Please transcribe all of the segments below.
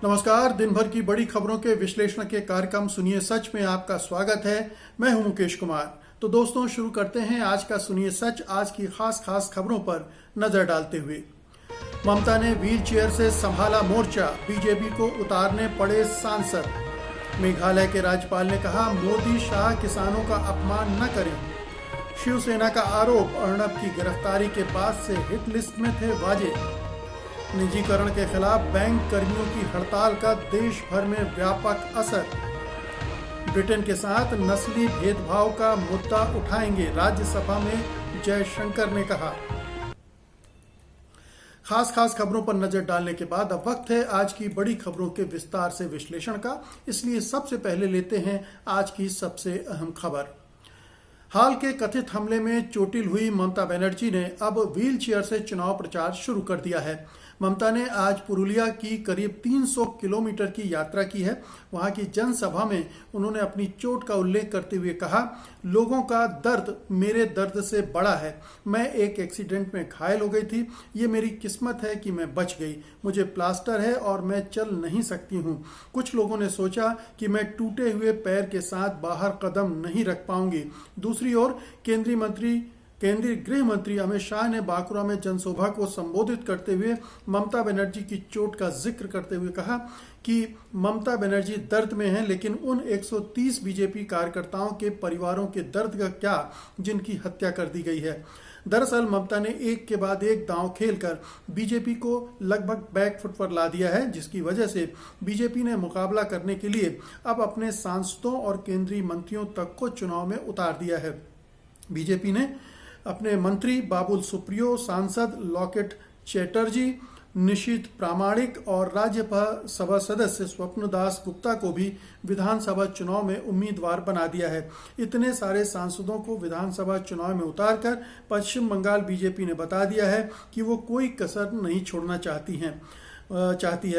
नमस्कार। दिन भर की बड़ी खबरों के विश्लेषण के कार्यक्रम सुनिए सच में आपका स्वागत है। मैं हूं मुकेश कुमार। तो दोस्तों, शुरू करते हैं आज का सुनिए सच। आज की खास खबरों पर नजर डालते हुए, ममता ने व्हील चेयर से संभाला मोर्चा, बीजेपी को उतारने पड़े सांसद। मेघालय के राज्यपाल ने कहा, मोदी शाह किसानों का अपमान न करें। शिवसेना का आरोप, अर्नब की गिरफ्तारी के बाद से हिट लिस्ट में थे वाजे। निजीकरण के खिलाफ बैंक कर्मियों की हड़ताल का देश भर में व्यापक असर। ब्रिटेन के साथ नस्ली भेदभाव का मुद्दा उठाएंगे, राज्यसभा में जयशंकर ने कहा। खास खबरों पर नजर डालने के बाद अब वक्त है आज की बड़ी खबरों के विस्तार से विश्लेषण का। इसलिए सबसे पहले लेते हैं आज की सबसे अहम खबर। हाल के कथित हमले में चोटिल हुई ममता बनर्जी ने अब व्हील चेयर से चुनाव प्रचार शुरू कर दिया है। ममता ने आज पुरुलिया की करीब 300 किलोमीटर की यात्रा की है। वहां की जनसभा में उन्होंने अपनी चोट का उल्लेख करते हुए कहा, लोगों का दर्द मेरे दर्द से बड़ा है। मैं एक एक्सीडेंट में घायल हो गई थी। ये मेरी किस्मत है कि मैं बच गई। मुझे प्लास्टर है और मैं चल नहीं सकती हूँ। कुछ लोगों ने सोचा कि मैं टूटे हुए पैर के साथ बाहर कदम नहीं रख पाऊंगी। दूसरी ओर केंद्रीय गृह मंत्री अमित शाह ने बांकुरा में जनसभा को संबोधित करते हुए ममता बनर्जी की चोट का जिक्र करते हुए कहा कि ममता बनर्जी दर्द में हैं, लेकिन उन 130 बीजेपी कार्यकर्ताओं के परिवारों के दर्द का क्या, जिनकी हत्या कर दी गई है। दरअसल ममता ने एक के बाद एक दांव खेलकर बीजेपी को लगभग बैकफुट पर ला दिया है, जिसकी वजह से बीजेपी ने मुकाबला करने के लिए अब अपने सांसदों और केंद्रीय मंत्रियों तक को चुनाव में उतार दिया है। बीजेपी ने अपने मंत्री बाबुल सुप्रियो, सांसद लॉकेट चैटर्जी, निशित प्रामाणिक और राज्यसभा सदस्य स्वप्नदास गुप्ता को भी विधानसभा चुनाव में उम्मीदवार बना दिया है। इतने सारे सांसदों को विधानसभा चुनाव में उतारकर पश्चिम बंगाल बीजेपी ने बता दिया है कि वो कोई कसर नहीं छोड़ना चाहती है।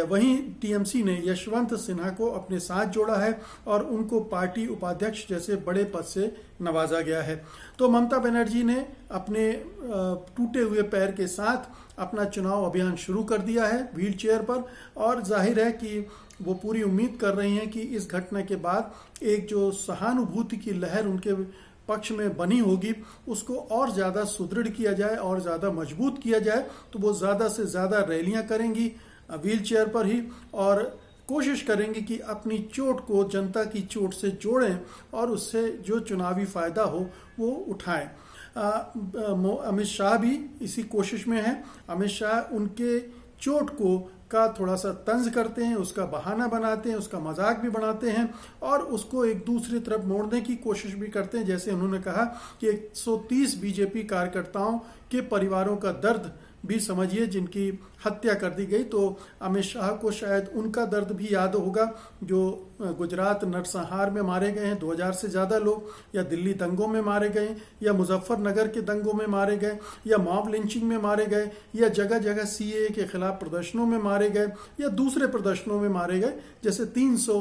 वहीं टीएमसी ने यशवंत सिन्हा को अपने साथ जोड़ा है और उनको पार्टी उपाध्यक्ष जैसे बड़े पद से नवाजा गया है। तो ममता बनर्जी ने अपने टूटे हुए पैर के साथ अपना चुनाव अभियान शुरू कर दिया है व्हील चेयर पर, और जाहिर है कि वो पूरी उम्मीद कर रही हैं कि इस घटना के बाद एक जो सहानुभूति की लहर उनके पक्ष में बनी होगी, उसको और ज़्यादा सुदृढ़ किया जाए और ज़्यादा मजबूत किया जाए। तो वो ज़्यादा से ज़्यादा रैलियां करेंगी व्हील चेयर पर ही, और कोशिश करेंगे कि अपनी चोट को जनता की चोट से जोड़ें और उससे जो चुनावी फायदा हो वो उठाएं। अमित शाह भी इसी कोशिश में है। अमित शाह उनके चोट को का थोड़ा सा तंज करते हैं, उसका बहाना बनाते हैं, उसका मजाक भी बनाते हैं और उसको एक दूसरी तरफ मोड़ने की कोशिश भी करते हैं। जैसे उन्होंने कहा कि 130 बीजेपी कार्यकर्ताओं के परिवारों का दर्द भी समझिए, जिनकी हत्या कर दी गई। तो अमित शाह को शायद उनका दर्द भी याद होगा जो गुजरात नरसंहार में मारे गए हैं 2000 से ज़्यादा लोग, या दिल्ली दंगों में मारे गए, या मुजफ्फरनगर के दंगों में मारे गए, या मॉब लिंचिंग में मारे गए, या जगह जगह सीएए के खिलाफ प्रदर्शनों में मारे गए, या दूसरे प्रदर्शनों में मारे गए। जैसे 300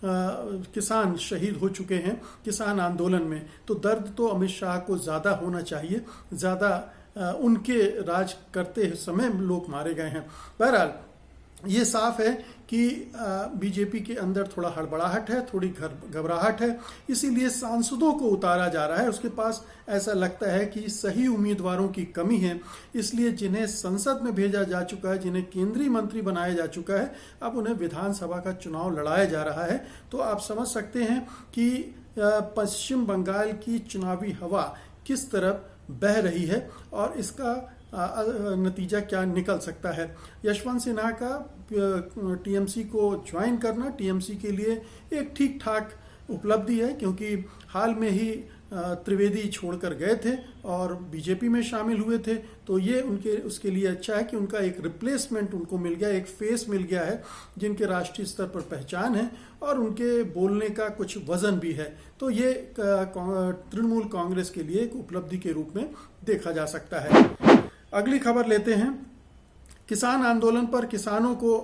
किसान शहीद हो चुके हैं किसान आंदोलन में। तो दर्द तो अमित शाह को ज़्यादा होना चाहिए, ज़्यादा उनके राज करते समय लोग मारे गए हैं। बहरहाल ये साफ है कि बीजेपी के अंदर थोड़ा हड़बड़ाहट है, थोड़ी घबराहट है, इसीलिए सांसदों को उतारा जा रहा है। उसके पास ऐसा लगता है कि सही उम्मीदवारों की कमी है, इसलिए जिन्हें संसद में भेजा जा चुका है, जिन्हें केंद्रीय मंत्री बनाया जा चुका है, अब उन्हें विधानसभा का चुनाव लड़ाया जा रहा है। तो आप समझ सकते हैं कि पश्चिम बंगाल की चुनावी हवा किस तरफ बह रही है और इसका नतीजा क्या निकल सकता है। यशवंत सिन्हा का टीएमसी को ज्वाइन करना टीएमसी के लिए एक ठीक ठाक उपलब्धि है, क्योंकि हाल में ही त्रिवेदी छोड़कर गए थे और बीजेपी में शामिल हुए थे। तो ये उसके लिए अच्छा है कि उनका एक रिप्लेसमेंट उनको मिल गया, एक फेस मिल गया है जिनके राष्ट्रीय स्तर पर पहचान है और उनके बोलने का कुछ वजन भी है। तो ये तृणमूल कांग्रेस के लिए एक उपलब्धि के रूप में देखा जा सकता है। अगली खबर लेते हैं। किसान आंदोलन पर किसानों को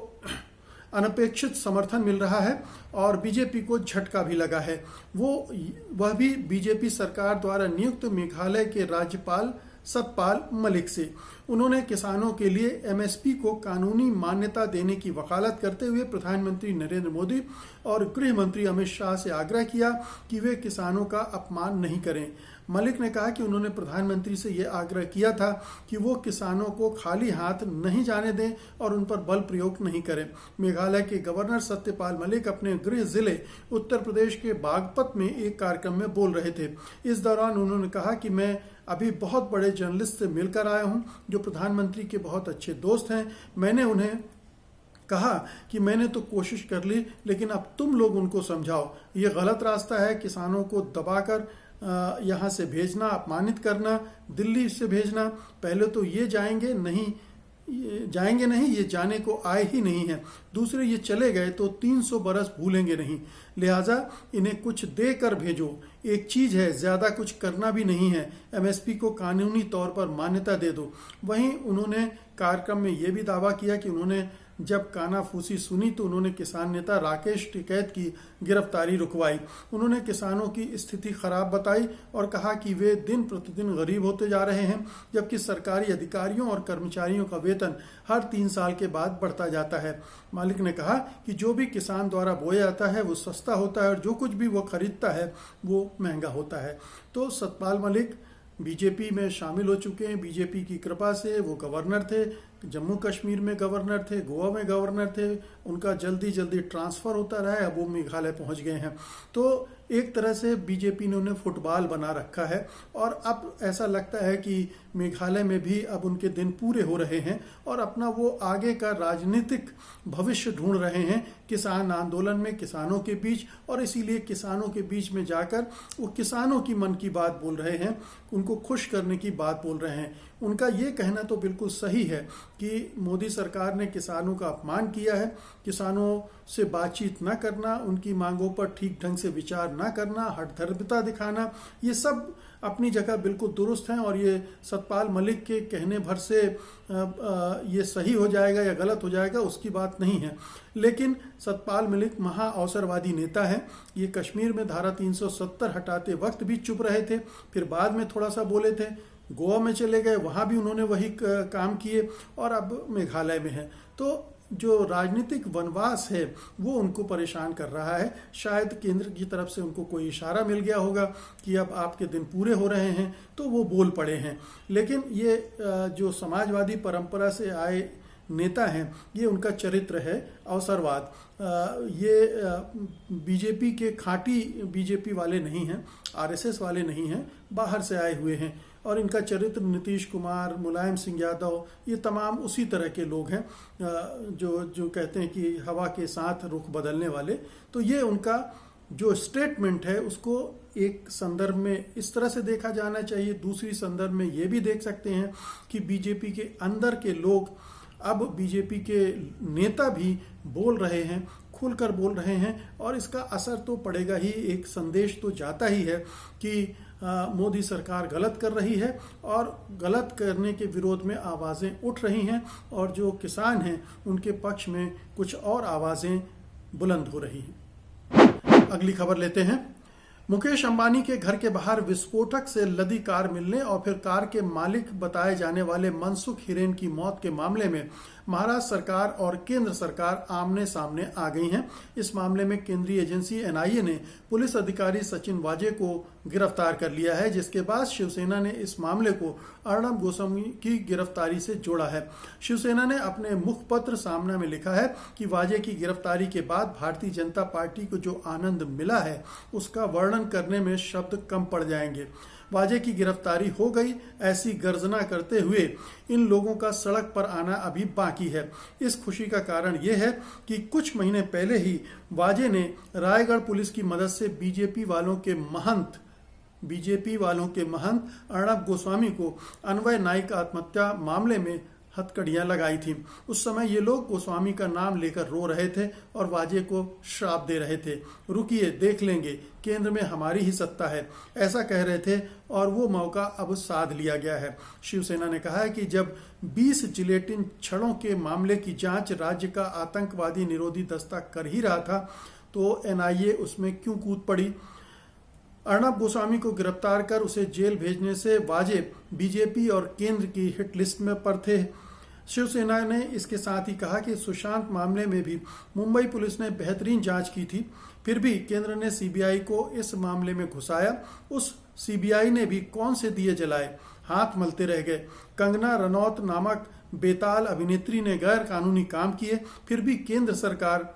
अनपेक्षित समर्थन मिल रहा है और बीजेपी को झटका भी लगा है। वह भी बीजेपी सरकार द्वारा नियुक्त मेघालय के राज्यपाल सतपाल मलिक से। उन्होंने किसानों के लिए एमएसपी को कानूनी मान्यता देने की वकालत करते हुए प्रधानमंत्री नरेंद्र मोदी और गृह मंत्री अमित शाह से आग्रह किया कि वे किसानों का अपमान नहीं करें। मलिक ने कहा कि उन्होंने प्रधानमंत्री से यह आग्रह किया था कि वो किसानों को खाली हाथ नहीं जाने दें और उन पर बल प्रयोग नहीं करें। मेघालय के गवर्नर सत्यपाल मलिक अपने गृह जिले उत्तर प्रदेश के बागपत में एक कार्यक्रम में बोल रहे थे। इस दौरान उन्होंने कहा कि मैं अभी बहुत बड़े जर्नलिस्ट से मिलकर आया हूं जो प्रधानमंत्री के बहुत अच्छे दोस्त हैं। मैंने उन्हें कहा कि मैंने तो कोशिश कर ली, लेकिन अब तुम लोग उनको समझाओ। ये गलत रास्ता है, किसानों को दबाकर यहाँ से भेजना, अपमानित करना, दिल्ली से भेजना। पहले तो ये जाएंगे नहीं, ये जाने को आए ही नहीं है। दूसरे ये चले गए तो 300 बरस भूलेंगे नहीं, लिहाजा इन्हें कुछ दे कर भेजो। एक चीज है, ज्यादा कुछ करना भी नहीं है, एमएसपी को कानूनी तौर पर मान्यता दे दो। वहीं उन्होंने कार्यक्रम में यह भी दावा किया कि उन्होंने जब कानाफूसी सुनी तो उन्होंने किसान नेता राकेश टिकैत की गिरफ्तारी रुकवाई। उन्होंने किसानों की स्थिति खराब बताई और कहा कि वे दिन प्रतिदिन गरीब होते जा रहे हैं, जबकि सरकारी अधिकारियों और कर्मचारियों का वेतन हर 3 साल के बाद बढ़ता जाता है। मालिक ने कहा कि जो भी किसान द्वारा बोया जाता है वो सस्ता होता है और जो कुछ भी वो खरीदता है वो महंगा होता है। तो सतपाल मलिक बीजेपी में शामिल हो चुके हैं। बीजेपी की कृपा से वो गवर्नर थे, जम्मू कश्मीर में गवर्नर थे, गोवा में गवर्नर थे, उनका जल्दी जल्दी ट्रांसफर होता रहा है, अब वो मेघालय पहुंच गए हैं। तो एक तरह से बीजेपी ने उन्हें फुटबॉल बना रखा है और अब ऐसा लगता है कि मेघालय में भी अब उनके दिन पूरे हो रहे हैं और अपना वो आगे का राजनीतिक भविष्य ढूंढ रहे हैं किसान आंदोलन में, किसानों के बीच। और इसीलिए किसानों के बीच में जाकर वो किसानों की मन की बात बोल रहे हैं, उनको खुश करने की बात बोल रहे हैं। उनका ये कहना तो बिल्कुल सही है कि मोदी सरकार ने किसानों का अपमान किया है, किसानों से बातचीत न करना, उनकी मांगों पर ठीक ढंग से विचार न करना, हठधर्मिता दिखाना, ये सब अपनी जगह बिल्कुल दुरुस्त हैं। और ये सतपाल मलिक के कहने भर से ये सही हो जाएगा या गलत हो जाएगा उसकी बात नहीं है। लेकिन सतपाल मलिक महा अवसरवादी नेता है। ये कश्मीर में धारा 370 हटाते वक्त भी चुप रहे थे, फिर बाद में थोड़ा सा बोले थे, गोवा में चले गए, वहां भी उन्होंने वही काम किए और अब मेघालय में है। तो जो राजनीतिक वनवास है वो उनको परेशान कर रहा है। शायद केंद्र की तरफ से उनको कोई इशारा मिल गया होगा कि अब आपके दिन पूरे हो रहे हैं, तो वो बोल पड़े हैं। लेकिन ये जो समाजवादी परंपरा से आए नेता हैं, ये उनका चरित्र है अवसरवाद। ये बीजेपी के खांटी बीजेपी वाले नहीं हैं, आरएसएस वाले नहीं हैं, बाहर से आए हुए हैं। और इनका चरित्र नीतीश कुमार, मुलायम सिंह यादव, ये तमाम उसी तरह के लोग हैं जो कहते हैं कि हवा के साथ रुख बदलने वाले। तो ये उनका जो स्टेटमेंट है उसको एक संदर्भ में इस तरह से देखा जाना चाहिए। दूसरी संदर्भ में ये भी देख सकते हैं कि बीजेपी के अंदर के लोग, अब बीजेपी के नेता भी बोल रहे हैं, खुलकर बोल रहे हैं और इसका असर तो पड़ेगा ही। एक संदेश तो जाता ही है कि मोदी सरकार गलत कर रही है और गलत करने के विरोध में आवाज़ें उठ रही हैं और जो किसान हैं उनके पक्ष में कुछ और आवाज़ें बुलंद हो रही हैं। अगली खबर लेते हैं। मुकेश अंबानी के घर के बाहर विस्फोटक से लदी कार मिलने और फिर कार के मालिक बताए जाने वाले मनसुख हिरेन की मौत के मामले में महाराष्ट्र सरकार और केंद्र सरकार आमने सामने आ गई हैं। इस मामले में केंद्रीय एजेंसी एनआईए ने पुलिस अधिकारी सचिन वाजे को गिरफ्तार कर लिया है, जिसके बाद शिवसेना ने इस मामले को अर्णब गोस्वामी की गिरफ्तारी से जोड़ा है। शिवसेना ने अपने मुखपत्र सामना में लिखा है कि वाजे की गिरफ्तारी के बाद भारतीय जनता पार्टी को जो आनंद मिला है उसका वर्णन करने में शब्द कम पड़ जाएंगे। वाजे की गिरफ्तारी हो गई, ऐसी गर्जना करते हुए इन लोगों का सड़क पर आना अभी बाकी है। इस खुशी का कारण यह है कि कुछ महीने पहले ही वाजे ने रायगढ़ पुलिस की मदद से बीजेपी वालों के महंत अर्णब गोस्वामी को अन्वय नाइक आत्महत्या मामले में हथकड़ियां लगाई थी। उस समय ये लोग गोस्वामी का नाम लेकर रो रहे थे और वाजे को श्राप दे रहे थे। रुकिए, देख लेंगे, केंद्र में हमारी ही सत्ता है, ऐसा कह रहे थे और वो मौका अब साध लिया गया है। शिवसेना ने कहा है कि जब 20 जिलेटिन छड़ों के मामले की जांच राज्य का आतंकवादी निरोधी दस्ता कर ही रहा था तो एनआईए उसमें क्यों कूद पड़ी। अर्णब गोस्वामी को गिरफ्तार कर उसे जेल भेजने से वाजे बीजेपी और केंद्र की हिट लिस्ट में पर थे। शिवसेना ने इसके साथ ही कहा कि सुशांत मामले में भी मुंबई पुलिस ने बेहतरीन जांच की थी, फिर भी केंद्र ने सीबीआई को इस मामले में घुसाया। उस सीबीआई ने भी कौन से दिए जलाए, हाथ मलते रह गए। कंगना रनौत नामक बेताल अभिनेत्री ने गैर कानूनी काम किए, फिर भी केंद्र सरकार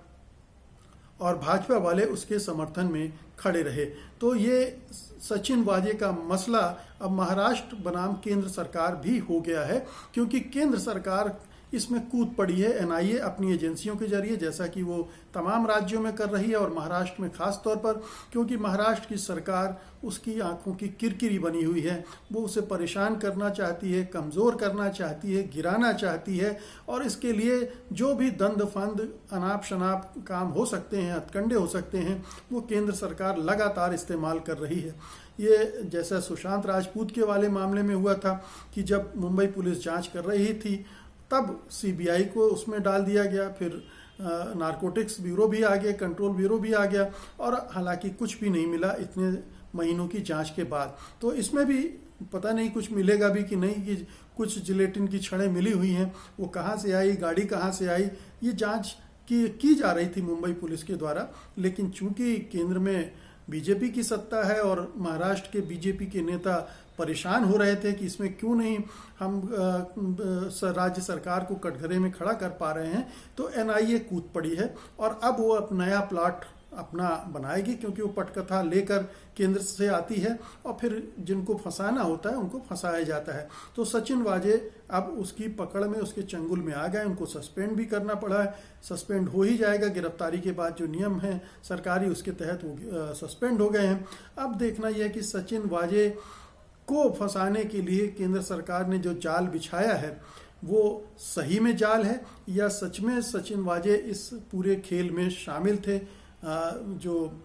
और भाजपा वाले उसके समर्थन में खड़े रहे। तो ये सचिन वाजे का मसला अब महाराष्ट्र बनाम केंद्र सरकार भी हो गया है, क्योंकि केंद्र सरकार इसमें कूद पड़ी है। एनआईए अपनी एजेंसियों के जरिए, जैसा कि वो तमाम राज्यों में कर रही है और महाराष्ट्र में खास तौर पर, क्योंकि महाराष्ट्र की सरकार उसकी आंखों की किरकिरी बनी हुई है। वो उसे परेशान करना चाहती है, कमज़ोर करना चाहती है, गिराना चाहती है, और इसके लिए जो भी दंड फंद अनाप शनाप काम हो सकते हैं, हथकंडे हो सकते हैं, वो केंद्र सरकार लगातार इस्तेमाल कर रही है। ये जैसा सुशांत राजपूत के वाले मामले में हुआ था कि जब मुंबई पुलिस जांच कर रही थी तब सीबीआई को उसमें डाल दिया गया, फिर नारकोटिक्स ब्यूरो भी आ गया, कंट्रोल ब्यूरो भी आ गया, और हालांकि कुछ भी नहीं मिला इतने महीनों की जांच के बाद। तो इसमें भी पता नहीं कुछ मिलेगा भी कि नहीं, कि कुछ जिलेटिन की छड़ें मिली हुई हैं, वो कहाँ से आई, गाड़ी कहाँ से आई, ये जांच की जा रही थी मुंबई पुलिस के द्वारा। लेकिन चूंकि केंद्र में बीजेपी की सत्ता है और महाराष्ट्र के बीजेपी के नेता परेशान हो रहे थे कि इसमें क्यों नहीं हम राज्य सरकार को कटघरे में खड़ा कर पा रहे हैं, तो एनआईए कूद पड़ी है और अब वो नया प्लॉट अपना बनाएगी, क्योंकि वो पटकथा लेकर केंद्र से आती है और फिर जिनको फंसाना होता है उनको फंसाया जाता है। तो सचिन वाजे अब उसकी पकड़ में, उसके चंगुल में आ गए, उनको सस्पेंड भी करना पड़ा है। सस्पेंड हो ही जाएगा, गिरफ्तारी के बाद जो नियम है सरकारी उसके तहत वो सस्पेंड हो गए हैं। अब देखना यह है कि सचिन वाजे को फंसाने के लिए केंद्र सरकार ने जो जाल बिछाया है वो सही में जाल है या सच में सचिन वाजे इस पूरे खेल में शामिल थे। जो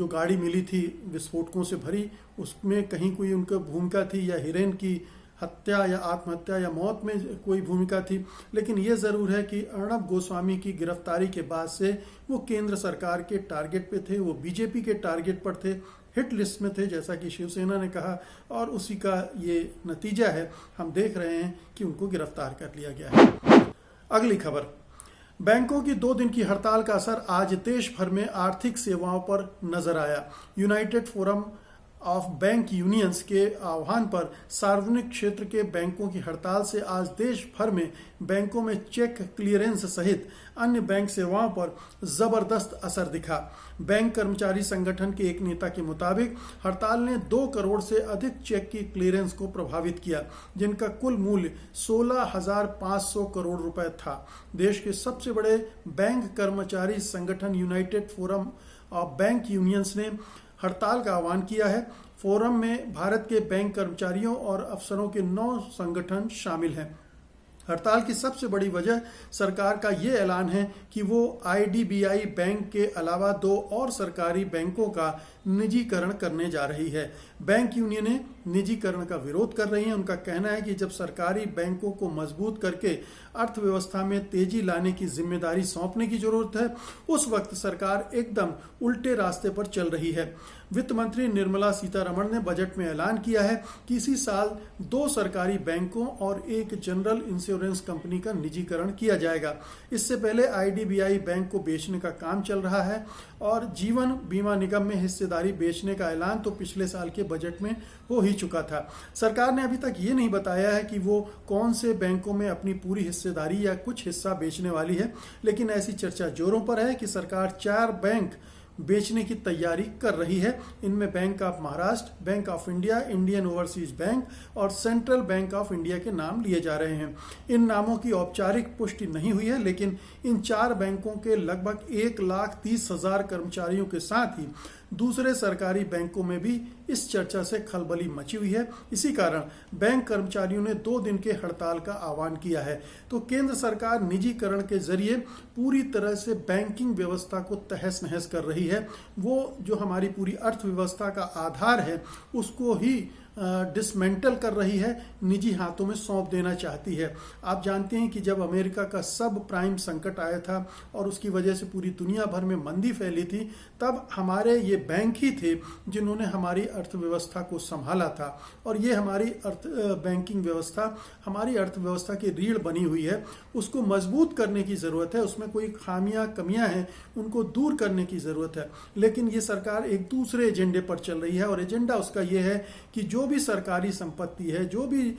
गाड़ी मिली थी विस्फोटकों से भरी, उसमें कहीं कोई उनका भूमिका थी, या हिरेन की हत्या या आत्महत्या या मौत में कोई भूमिका थी। लेकिन ये ज़रूर है कि अर्णब गोस्वामी की गिरफ्तारी के बाद से वो केंद्र सरकार के टारगेट पे थे, वो बीजेपी के टारगेट पर थे, हिट लिस्ट में थे, जैसा कि शिवसेना ने कहा, और उसी का ये नतीजा है। हम देख रहे हैं कि उनको गिरफ्तार कर लिया गया है। अगली खबर, बैंकों की 2 दिन की हड़ताल का असर आज देश भर में आर्थिक सेवाओं पर नजर आया। United forum of bank unions के आह्वान पर सार्वजनिक क्षेत्र के बैंकों की हड़ताल से आज देश भर में बैंकों में चेक क्लियरेंस सहित अन्य बैंक सेवाओं पर जबरदस्त असर दिखा। बैंक कर्मचारी संगठन के एक नेता के मुताबिक हड़ताल ने 2 करोड़ से अधिक चेक की क्लियरेंस को प्रभावित किया, जिनका कुल मूल्य 16,500 करोड़ रुपए था। देश के सबसे बड़े बैंक कर्मचारी संगठन United forum of bank unions ने हड़ताल का आह्वान किया है। फोरम में भारत के बैंक कर्मचारियों और अफसरों के 9 संगठन शामिल हैं। हड़ताल की सबसे बड़ी वजह सरकार का ये ऐलान है कि वो आईडीबीआई बैंक के अलावा 2 और सरकारी बैंकों का निजीकरण करने जा रही है। बैंक यूनियनें निजीकरण का विरोध कर रही हैं। उनका कहना है कि जब सरकारी बैंकों को मजबूत करके अर्थव्यवस्था में तेजी लाने की जिम्मेदारी सौंपने की जरूरत है, उस वक्त सरकार एकदम उल्टे रास्ते पर चल रही है। वित्त मंत्री निर्मला सीतारमण ने बजट में ऐलान किया है कि इसी साल 2 सरकारी बैंकों और 1 जनरल इंश्योरेंस कंपनी का निजीकरण किया जाएगा। इससे पहले आईडीबीआई बैंक को बेचने का काम चल रहा है और जीवन बीमा निगम में हिस्सेदारी बेचने का ऐलान तो पिछले साल के बजट में हो ही चुका था। सरकार ने अभी तक ये नहीं बताया है कि वो कौन से बैंकों में अपनी पूरी हिस्सेदारी या कुछ हिस्सा बेचने वाली है, लेकिन ऐसी चर्चा जोरों पर है कि सरकार 4 बैंक बेचने की तैयारी कर रही है। इनमें bank of Maharashtra, bank of India, Indian overseas bank और सेंट्रल बैंक ऑफ इंडिया के नाम लिए जा रहे हैं। इन नामों की औपचारिक पुष्टि नहीं हुई है, लेकिन इन 4 बैंकों के लगभग 1,30,000 कर्मचारियों के साथ ही दूसरे सरकारी बैंकों में भी इस चर्चा से खलबली मची हुई है। इसी कारण बैंक कर्मचारियों ने 2 दिन के हड़ताल का आह्वान किया है। तो केंद्र सरकार निजीकरण के जरिए पूरी तरह से बैंकिंग व्यवस्था को तहस नहस कर रही है। वो जो हमारी पूरी अर्थव्यवस्था का आधार है उसको ही डिसमेंटल कर रही है, निजी हाथों में सौंप देना चाहती है। आप जानते हैं कि जब अमेरिका का सब प्राइम संकट आया था और उसकी वजह से पूरी दुनिया भर में मंदी फैली थी, तब हमारे ये बैंक ही थे जिन्होंने हमारी अर्थव्यवस्था को संभाला था। और ये हमारी बैंकिंग व्यवस्था हमारी अर्थव्यवस्था की रीढ़ बनी हुई है, उसको मजबूत करने की ज़रूरत है। उसमें कोई खामियां कमियां हैं, उनको दूर करने की ज़रूरत है। लेकिन ये सरकार एक दूसरे एजेंडे पर चल रही है और एजेंडा उसका ये है कि जो भी सरकारी संपत्ति है, जो भी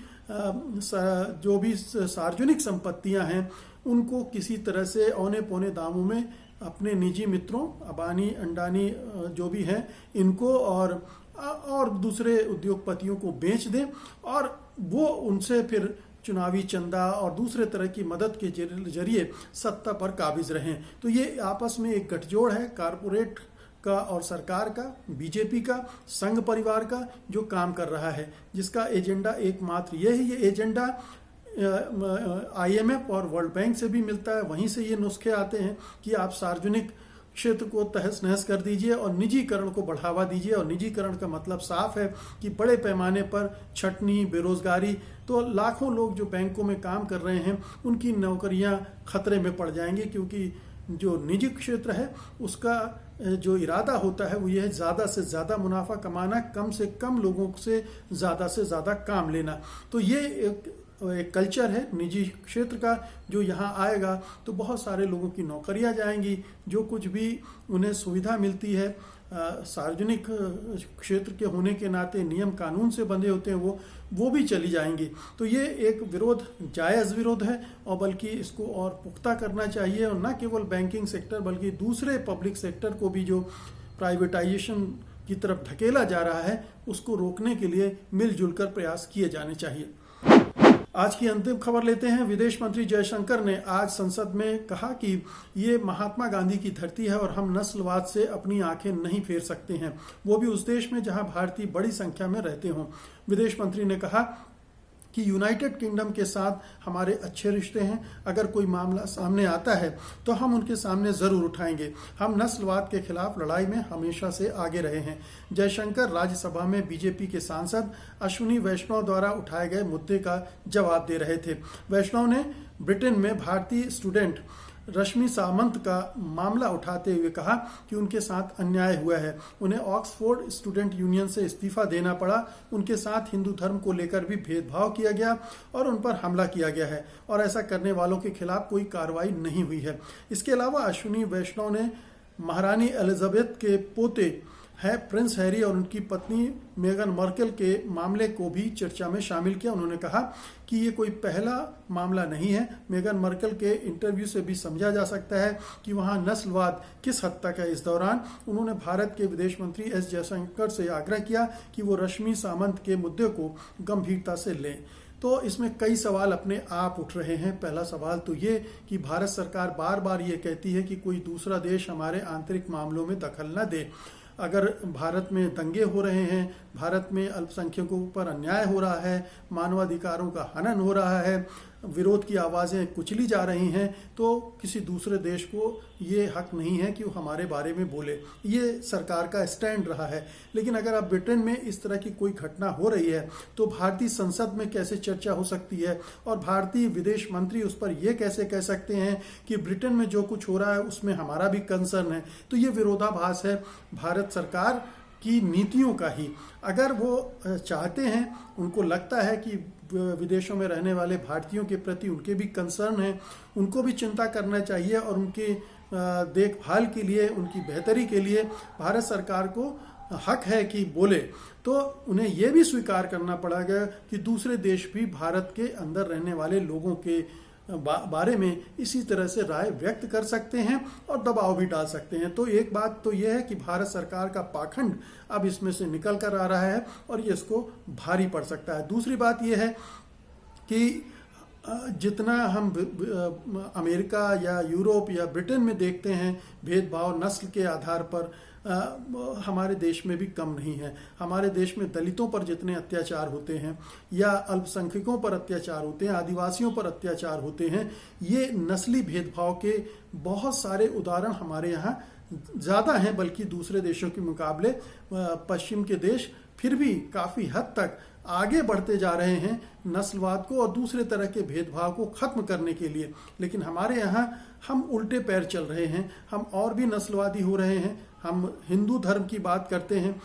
सार्वजनिक संपत्तियां हैं, उनको किसी तरह से औने पौने दामों में अपने निजी मित्रों, अबानी अंडानी जो भी हैं, इनको और दूसरे उद्योगपतियों को बेच दें और वो उनसे फिर चुनावी चंदा और दूसरे तरह की मदद के जरिए सत्ता पर काबिज रहें। तो ये आपस में एक गठजोड़ है कारपोरेट का और सरकार का, बीजेपी का, संघ परिवार का, जो काम कर रहा है, जिसका एजेंडा एकमात्र ये है। ये एजेंडा IMF और वर्ल्ड बैंक से भी मिलता है। वहीं से ये नुस्खे आते हैं कि आप सार्वजनिक क्षेत्र को तहस नहस कर दीजिए और निजीकरण को बढ़ावा दीजिए। और निजीकरण का मतलब साफ है कि बड़े पैमाने पर छटनी, बेरोजगारी, तो लाखों लोग जो बैंकों में काम कर रहे हैं उनकी नौकरियां खतरे में पड़ जाएंगी, क्योंकि जो निजी क्षेत्र है उसका जो इरादा होता है वो ये है ज़्यादा से ज़्यादा मुनाफा कमाना, कम से कम लोगों से ज़्यादा काम लेना। तो ये एक कल्चर है निजी क्षेत्र का जो यहाँ आएगा तो बहुत सारे लोगों की नौकरियां जाएंगी। जो कुछ भी उन्हें सुविधा मिलती है सार्वजनिक क्षेत्र के होने के नाते, नियम कानून से बंधे होते हैं, वो भी चली जाएंगी। तो ये एक विरोध, जायज़ विरोध है और बल्कि इसको और पुख्ता करना चाहिए और न केवल बैंकिंग सेक्टर बल्कि दूसरे पब्लिक सेक्टर को भी जो प्राइवेटाइजेशन की तरफ धकेला जा रहा है उसको रोकने के लिए मिलजुल कर प्रयास किए जाने चाहिए। आज की अंतिम खबर लेते हैं। विदेश मंत्री जयशंकर ने आज संसद में कहा कि ये महात्मा गांधी की धरती है और हम नस्लवाद से अपनी आंखें नहीं फेर सकते हैं, वो भी उस देश में जहां भारतीय बड़ी संख्या में रहते हों। विदेश मंत्री ने कहा कि यूनाइटेड किंगडम के साथ हमारे अच्छे रिश्ते हैं। अगर कोई मामला सामने आता है तो हम उनके सामने ज़रूर उठाएंगे। हम नस्लवाद के खिलाफ लड़ाई में हमेशा से आगे रहे हैं। जयशंकर राज्यसभा में बीजेपी के सांसद अश्विनी वैष्णव द्वारा उठाए गए मुद्दे का जवाब दे रहे थे। वैष्णव ने ब्रिटेन में भारतीय स्टूडेंट रश्मि सामंत का मामला उठाते हुए कहा कि उनके साथ अन्याय हुआ है, उन्हें ऑक्सफोर्ड स्टूडेंट यूनियन से इस्तीफा देना पड़ा, उनके साथ हिंदू धर्म को लेकर भी भेदभाव किया गया और उन पर हमला किया गया है और ऐसा करने वालों के खिलाफ कोई कार्रवाई नहीं हुई है। इसके अलावा अश्विनी वैष्णव ने महारानी एलिजाबेथ के पोते है प्रिंस हैरी और उनकी पत्नी मेगन मार्कल के मामले को भी चर्चा में शामिल किया। उन्होंने कहा कि ये कोई पहला मामला नहीं है। मेगन मार्कल के इंटरव्यू से भी समझा जा सकता है कि वहाँ नस्लवाद किस हद तक है। इस दौरान उन्होंने भारत के विदेश मंत्री एस जयशंकर से आग्रह किया कि वो रश्मि सामंत के मुद्दे को गंभीरता से लें। तो इसमें कई सवाल अपने आप उठ रहे हैं। पहला सवाल तो ये कि भारत सरकार बार बार ये कहती है कि कोई दूसरा देश हमारे आंतरिक मामलों में दखल न दे। अगर भारत में दंगे हो रहे हैं, भारत में अल्पसंख्यकों पर अन्याय हो रहा है, मानवाधिकारों का हनन हो रहा है, विरोध की आवाज़ें कुचली जा रही हैं, तो किसी दूसरे देश को ये हक नहीं है कि वो हमारे बारे में बोले। ये सरकार का स्टैंड रहा है। लेकिन अगर अब ब्रिटेन में इस तरह की कोई घटना हो रही है तो भारतीय संसद में कैसे चर्चा हो सकती है और भारतीय विदेश मंत्री उस पर यह कैसे कह सकते हैं कि ब्रिटेन में जो कुछ हो रहा है उसमें हमारा भी कंसर्न है। तो ये विरोधाभास है भारत सरकार की नीतियों का ही। अगर वो चाहते हैं, उनको लगता है कि विदेशों में रहने वाले भारतीयों के प्रति उनके भी कंसर्न है, उनको भी चिंता करना चाहिए और उनकी देखभाल के लिए, उनकी बेहतरी के लिए भारत सरकार को हक है कि बोले, तो उन्हें यह भी स्वीकार करना पड़ेगा कि दूसरे देश भी भारत के अंदर रहने वाले लोगों के बारे में इसी तरह से राय व्यक्त कर सकते हैं और दबाव भी डाल सकते हैं। तो एक बात तो यह है कि भारत सरकार का पाखंड अब इसमें से निकल कर आ रहा है और ये इसको भारी पड़ सकता है। दूसरी बात यह है कि जितना हम अमेरिका या यूरोप या ब्रिटेन में देखते हैं भेदभाव नस्ल के आधार पर, हमारे देश में भी कम नहीं है। हमारे देश में दलितों पर जितने अत्याचार होते हैं या अल्पसंख्यकों पर अत्याचार होते हैं, आदिवासियों पर अत्याचार होते हैं, ये नस्ली भेदभाव के बहुत सारे उदाहरण हमारे यहाँ ज़्यादा हैं, बल्कि दूसरे देशों के मुकाबले पश्चिम के देश फिर भी काफ़ी हद तक आगे बढ़ते जा रहे हैं नस्लवाद को और दूसरे तरह के भेदभाव को खत्म करने के लिए। लेकिन हमारे यहाँ हम उल्टे पैर चल रहे हैं, हम और भी नस्लवादी हो रहे हैं। हम हिंदू धर्म की बात करते हैं,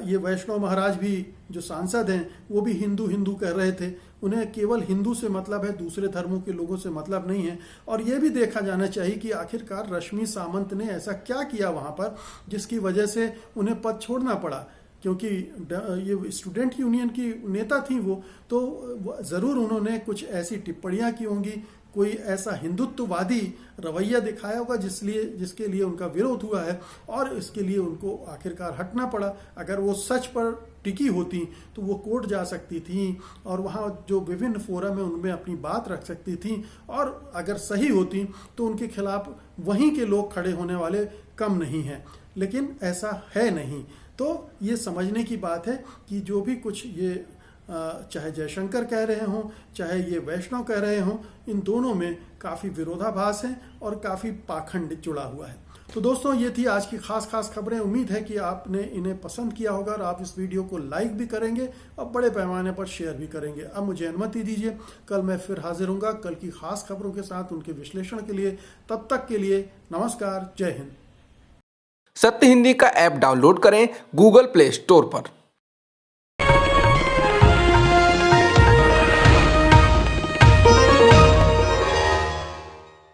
ये वैष्णव महाराज भी जो सांसद हैं वो भी हिंदू हिंदू कह रहे थे। उन्हें केवल हिंदू से मतलब है, दूसरे धर्मों के लोगों से मतलब नहीं है। और ये भी देखा जाना चाहिए कि आखिरकार रश्मि सामंत ने ऐसा क्या किया वहाँ पर जिसकी वजह से उन्हें पद छोड़ना पड़ा, क्योंकि ये स्टूडेंट यूनियन की नेता थी वो, तो ज़रूर उन्होंने कुछ ऐसी टिप्पणियां की होंगी, कोई ऐसा हिंदुत्ववादी रवैया दिखाया होगा जिसके लिए उनका विरोध हुआ है और इसके लिए उनको आखिरकार हटना पड़ा। अगर वो सच पर टिकी होती तो वो कोर्ट जा सकती थी और वहाँ जो विभिन्न फोरम है उनमें अपनी बात रख सकती थी, और अगर सही होती तो उनके खिलाफ वहीं के लोग खड़े होने वाले कम नहीं हैं। लेकिन ऐसा है नहीं। तो ये समझने की बात है कि जो भी कुछ ये चाहे जयशंकर कह रहे हों, चाहे ये वैष्णव कह रहे हों, इन दोनों में काफ़ी विरोधाभास है और काफ़ी पाखंड जुड़ा हुआ है। तो दोस्तों, ये थी आज की खास खबरें। उम्मीद है कि आपने इन्हें पसंद किया होगा और आप इस वीडियो को लाइक भी करेंगे और बड़े पैमाने पर शेयर भी करेंगे। अब मुझे अनुमति दीजिए, कल मैं फिर हाजिर हूँगा कल की खास खबरों के साथ, उनके विश्लेषण के लिए। तब तक के लिए नमस्कार, जय हिंद। सत्य हिंदी का ऐप डाउनलोड करें गूगल प्ले स्टोर पर।